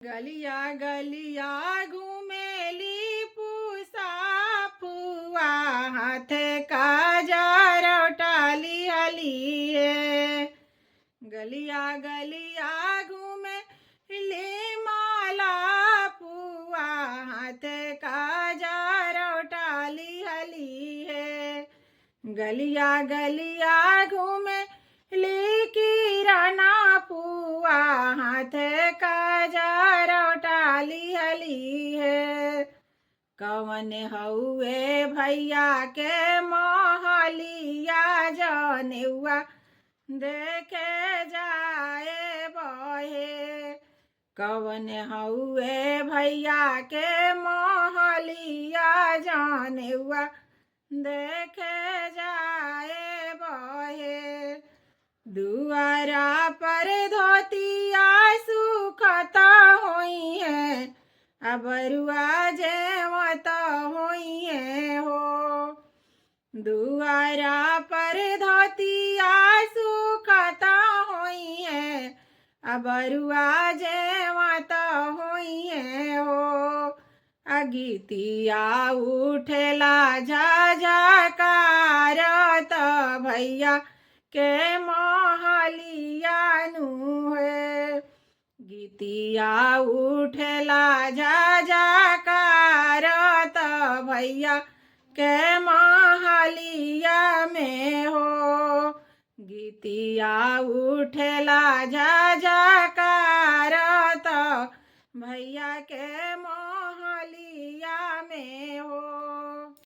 गलिया गलिया घूमेली पूसा फुआ हाथे का जरौटाली हली है। गलिया गलिया घूमे ले माला पुआ हाथे का जरौटाली हली है। गलिया गलिया घूमे ले किराना पुआ हाथे का जरौटाली हली है। कवन हउए भैया के मोहलिया जनेउआ देखे जाए बहे। कवन हउए भैया के मोहलिया जनेउआ देखे जाए बहे। दुआरा पर धोतिया सुखता होई है, अबरुआ जेवत होई है हो। दुआरा पर धोतिया सुखता होई है, अबरुआ जेवत होई है हो। अगितिया उठेला झझकारत भैया के मोहलिया नु है। गीतिया उठेला झझकारत भैया के मोहलिया में हो। गीतिया उठेला झझकारत भैया के